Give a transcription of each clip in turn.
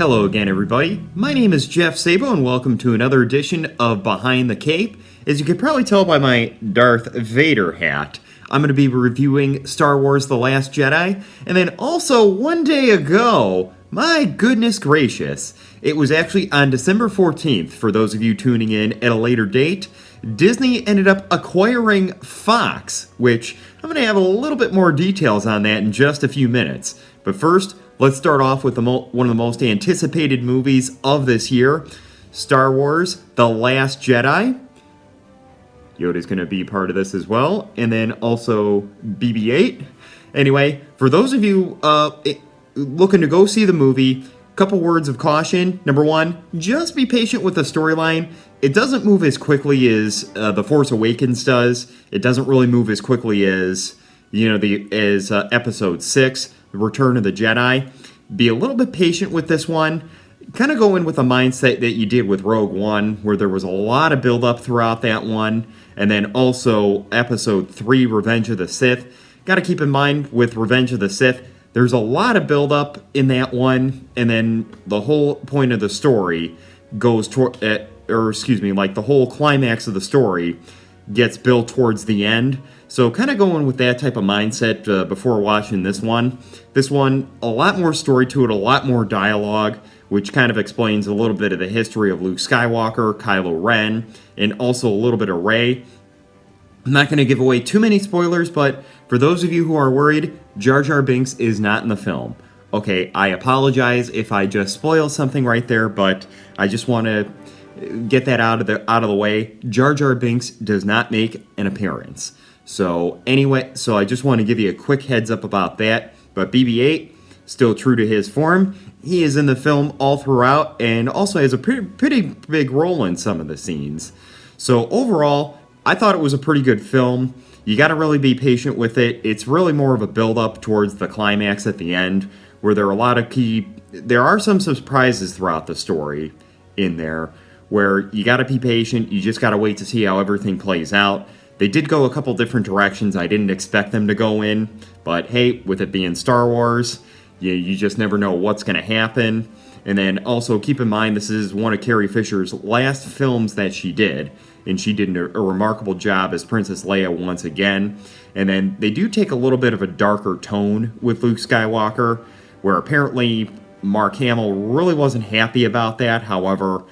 Hello again, everybody. My name is Jeff Sabo, and welcome to another edition of Behind the Cape. As you can probably tell by my Darth Vader hat, I'm going to be reviewing Star Wars The Last Jedi, and then also one day ago, my goodness gracious, it was actually on December 14th, for those of you tuning in at a later date, Disney ended up acquiring Fox, which I'm going to have a little bit more details on that in just a few minutes. But first, let's start off with one of the most anticipated movies of this year, Star Wars The Last Jedi. Yoda's going to be part of this as well, and then also BB-8. Anyway, for those of you looking to go see the movie, a couple words of caution. Number one, just be patient with the storyline. It doesn't move as quickly as The Force Awakens does. It doesn't really move as quickly as, Episode 6, The Return of the Jedi. Be a little bit patient with this one. Kind of go in with a mindset that you did with Rogue One, where there was a lot of build-up throughout that one. And then also Episode 3, Revenge of the Sith. Got to keep in mind with Revenge of the Sith, there's a lot of build-up in that one. And then the whole point of the story goes toward, the whole climax of the story gets built towards the end. So kind of going with that type of mindset before watching this one. This one, a lot more story to it, a lot more dialogue, which kind of explains a little bit of the history of Luke Skywalker, Kylo Ren, and also a little bit of Rey. I'm not going to give away too many spoilers, but for those of you who are worried, Jar Jar Binks is not in the film. Okay, I apologize if I just spoiled something right there, but I just want to get that out of the way. Jar Jar Binks does not make an appearance. So I just want to give you a quick heads up about that. But BB-8, still true to his form. He is in the film all throughout and also has a pretty big role in some of the scenes. So overall, I thought it was a pretty good film. You got to really be patient with it. It's really more of a build-up towards the climax at the end, where there are some surprises throughout the story in there, where you got to be patient. You just got to wait to see how everything plays out. They did go a couple different directions I didn't expect them to go in, but hey, with it being Star Wars, you just never know what's going to happen. And then also keep in mind, this is one of Carrie Fisher's last films that she did, and she did a remarkable job as Princess Leia once again. And then they do take a little bit of a darker tone with Luke Skywalker, where apparently Mark Hamill really wasn't happy about that. However,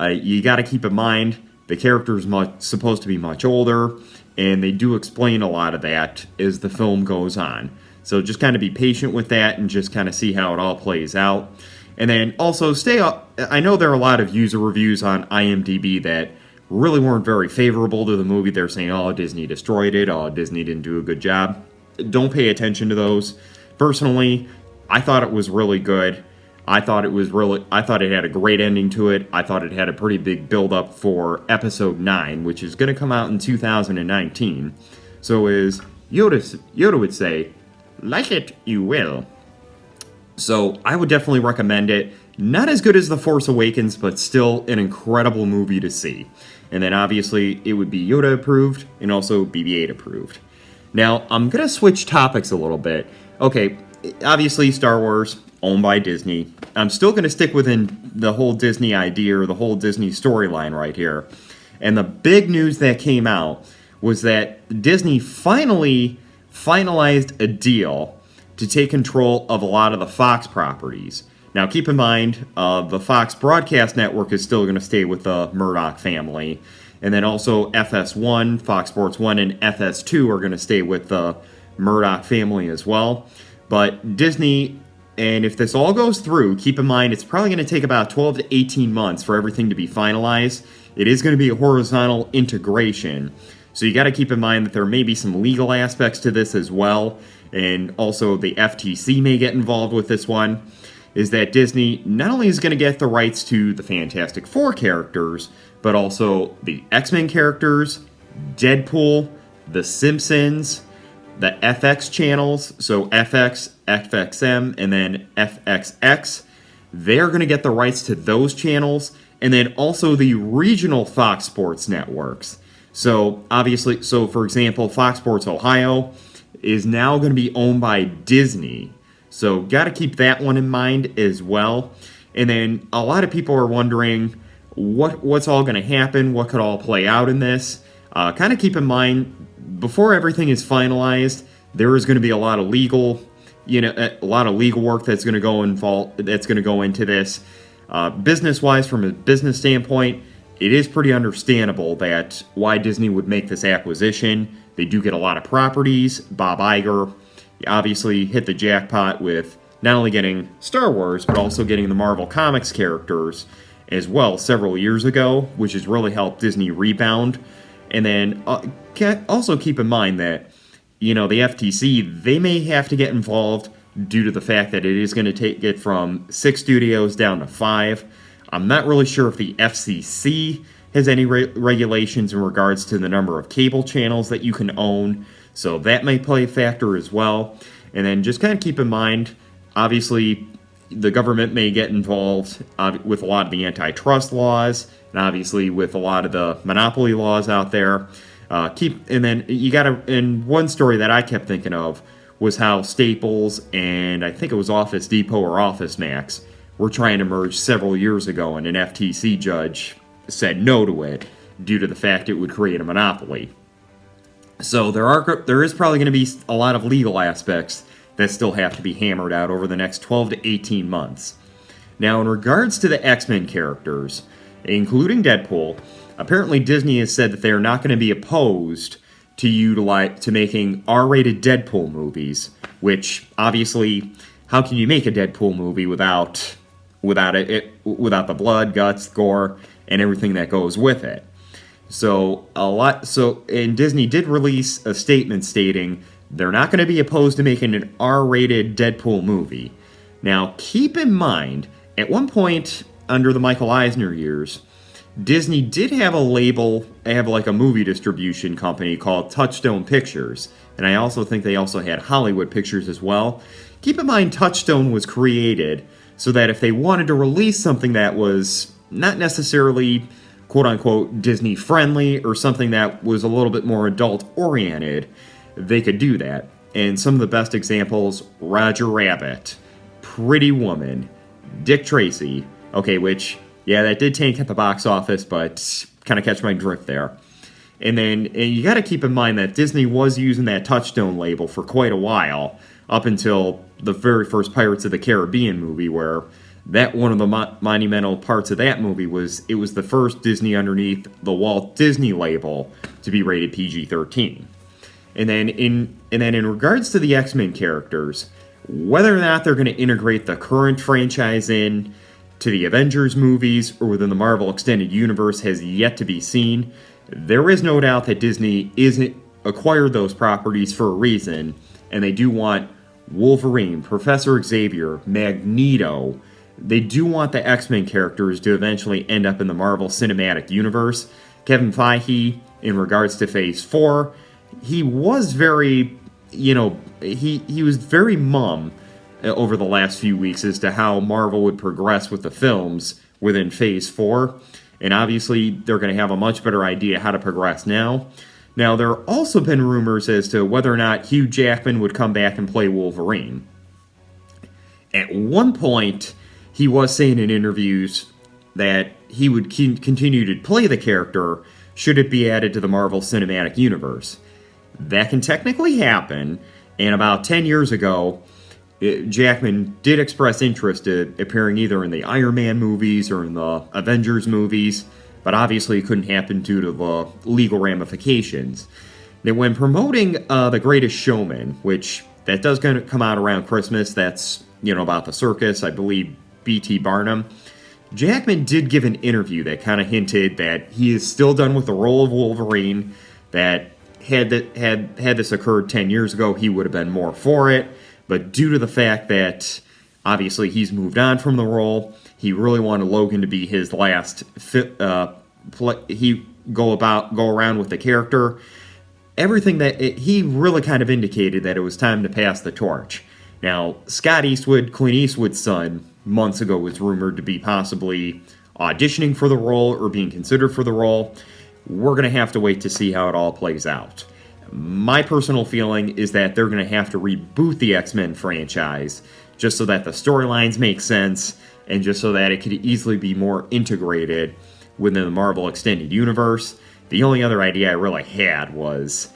you got to keep in mind, the character is supposed to be much older, and they do explain a lot of that as the film goes on. So just kind of be patient with that and just kind of see how it all plays out. And then also stay up. I know there are a lot of user reviews on IMDb that really weren't very favorable to the movie. They're saying, oh, Disney destroyed it. Oh, Disney didn't do a good job. Don't pay attention to those. Personally, I thought it was really good. I thought it had a great ending to it. I thought it had a pretty big build-up for Episode 9, which is going to come out in 2019. So as Yoda would say, like it, you will. So I would definitely recommend it. Not as good as The Force Awakens, but still an incredible movie to see. And then obviously it would be Yoda approved and also BB-8 approved. Now, I'm going to switch topics a little bit. Okay, obviously Star Wars, owned by Disney. I'm still going to stick within the whole Disney idea or the whole Disney storyline right here. And the big news that came out was that Disney finally finalized a deal to take control of a lot of the Fox properties. Now, keep in mind, the Fox broadcast network is still going to stay with the Murdoch family. And then also FS1, Fox Sports 1, and FS2 are going to stay with the Murdoch family as well. But Disney, and if this all goes through, keep in mind it's probably going to take about 12 to 18 months for everything to be finalized. It is going to be a horizontal integration. So you got to keep in mind that there may be some legal aspects to this as well. And also the FTC may get involved with this one. Is that Disney not only is going to get the rights to the Fantastic Four characters, but also the X-Men characters, Deadpool, The Simpsons, the FX channels, so FX, FXM, and then FXX. They're going to get the rights to those channels, and then also the regional Fox Sports networks. So obviously, for example, Fox Sports Ohio is now going to be owned by Disney. So got to keep that one in mind as well. And then a lot of people are wondering what's all going to happen, what could all play out in this. Kind of keep in mind, before everything is finalized, there is going to be a lot of legal work that's going to go into this. Business-wise, from a business standpoint, it is pretty understandable that why Disney would make this acquisition. They do get a lot of properties. Bob Iger obviously hit the jackpot with not only getting Star Wars, but also getting the Marvel Comics characters as well several years ago, which has really helped Disney rebound. And then also keep in mind that, the FTC, they may have to get involved due to the fact that it is going to take it from 6 studios down to 5. I'm not really sure if the FCC has any regulations in regards to the number of cable channels that you can own, so that may play a factor as well. And then just kind of keep in mind, obviously, the government may get involved with a lot of the antitrust laws, and obviously with a lot of the monopoly laws out there. And one story that I kept thinking of was how Staples and I think it was Office Depot or Office Max were trying to merge several years ago, and an FTC judge said no to it due to the fact it would create a monopoly. So there is probably going to be a lot of legal aspects that still have to be hammered out over the next 12 to 18 months. Now, in regards to the XMen characters, including Deadpool, apparently Disney has said that they are not going to be opposed to making R-rated Deadpool movies, which obviously, how can you make a Deadpool movie without the blood, guts, gore, and everything that goes with it? And Disney did release a statement stating they're not going to be opposed to making an R-rated Deadpool movie. Now, keep in mind, at one point under the Michael Eisner years, Disney did have a movie distribution company called Touchstone Pictures, and I also think they also had Hollywood Pictures as well. Keep in mind, Touchstone was created so that if they wanted to release something that was not necessarily quote-unquote Disney-friendly or something that was a little bit more adult-oriented, they could do that. And some of the best examples, Roger Rabbit, Pretty Woman, Dick Tracy, that did tank at the box office, but kind of catch my drift there. And you got to keep in mind that Disney was using that Touchstone label for quite a while, up until the very first Pirates of the Caribbean movie, where that one of the monumental parts of that movie was it was the first Disney underneath the Walt Disney label to be rated PG-13. And then in regards to the X-Men characters, whether or not they're going to integrate the current franchise in to the Avengers movies or within the Marvel Extended Universe has yet to be seen. There is no doubt that Disney isn't acquired those properties for a reason, and they do want Wolverine, Professor Xavier, Magneto. They do want the X-Men characters to eventually end up in the Marvel Cinematic Universe. Kevin Feige, in regards to Phase 4, he was very, he was very mum over the last few weeks as to how Marvel would progress with the films within Phase 4. And obviously, they're going to have a much better idea how to progress now. Now, there have also been rumors as to whether or not Hugh Jackman would come back and play Wolverine. At one point, he was saying in interviews that he would continue to play the character should it be added to the Marvel Cinematic Universe. That can technically happen, and about 10 years ago, Jackman did express interest in appearing either in the Iron Man movies or in the Avengers movies, but obviously it couldn't happen due to the legal ramifications. Now, when promoting The Greatest Showman, which that does going to come out around Christmas, that's, about the circus, I believe B.T. Barnum, Jackman did give an interview that kind of hinted that he is still done with the role of Wolverine, that had this occurred 10 years ago, he would have been more for it. But due to the fact that obviously he's moved on from the role, he really wanted Logan to be his last go around with the character. He really kind of indicated that it was time to pass the torch. Now, Scott Eastwood, Clint Eastwood's son, months ago was rumored to be possibly auditioning for the role or being considered for the role. We're going to have to wait to see how it all plays out. My personal feeling is that they're going to have to reboot the X-Men franchise just so that the storylines make sense and just so that it could easily be more integrated within the Marvel Extended Universe. The only other idea I really had was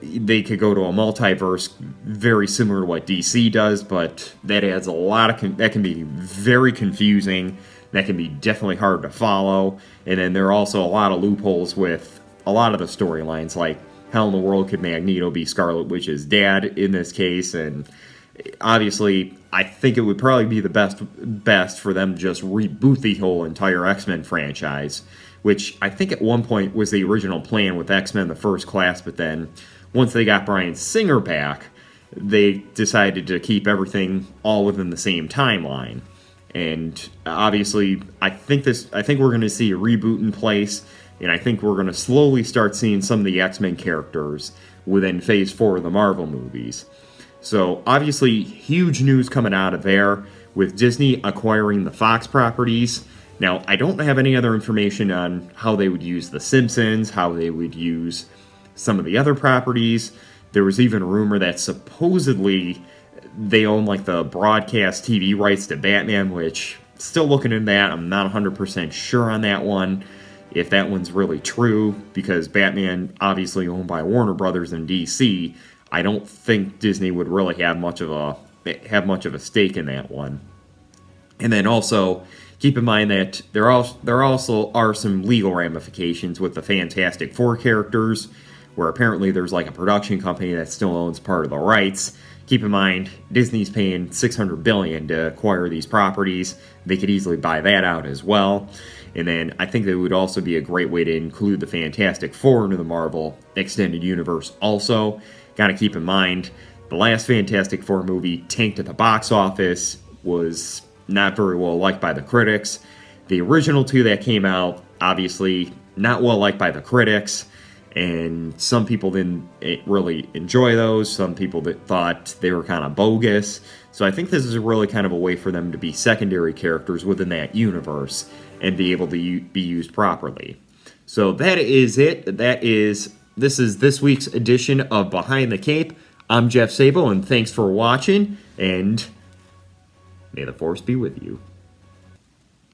they could go to a multiverse very similar to what DC does, but that adds a lot of... that can be very confusing. That can be definitely hard to follow. And then there are also a lot of loopholes with a lot of the storylines, like how in the world could Magneto be Scarlet Witch's dad in this case? And obviously, I think it would probably be the best for them to just reboot the whole entire X-Men franchise, which I think at one point was the original plan with X-Men the First Class, but then once they got Bryan Singer back, they decided to keep everything all within the same timeline. And obviously, I think we're going to see a reboot in place, and I think we're going to slowly start seeing some of the X-Men characters within Phase 4 of the Marvel movies. So obviously, huge news coming out of there with Disney acquiring the Fox properties. Now, I don't have any other information on how they would use The Simpsons, how they would use some of the other properties. There was even a rumor that supposedly they own like the broadcast TV rights to Batman, which still looking into that. I'm not 100% sure on that one, if that one's really true, because Batman obviously owned by Warner Brothers and DC. I don't think Disney would really have much of a stake in that one. And then also keep in mind that there also are some legal ramifications with the Fantastic Four characters, where apparently there's like a production company that still owns part of the rights. Keep in mind, Disney's paying $600 billion to acquire these properties. They could easily buy that out as well. And then I think it would also be a great way to include the Fantastic Four into the Marvel Extended Universe also. Got to keep in mind, the last Fantastic Four movie tanked at the box office, was not very well liked by the critics. The original two that came out, obviously not well liked by the critics, and some people didn't really enjoy those. Some people that thought they were kind of bogus. So I think this is really kind of a way for them to be secondary characters within that universe and be able to be used properly. So that is it. This is this week's edition of Behind the Cape. I'm Jeff Sable, and thanks for watching, and may the Force be with you.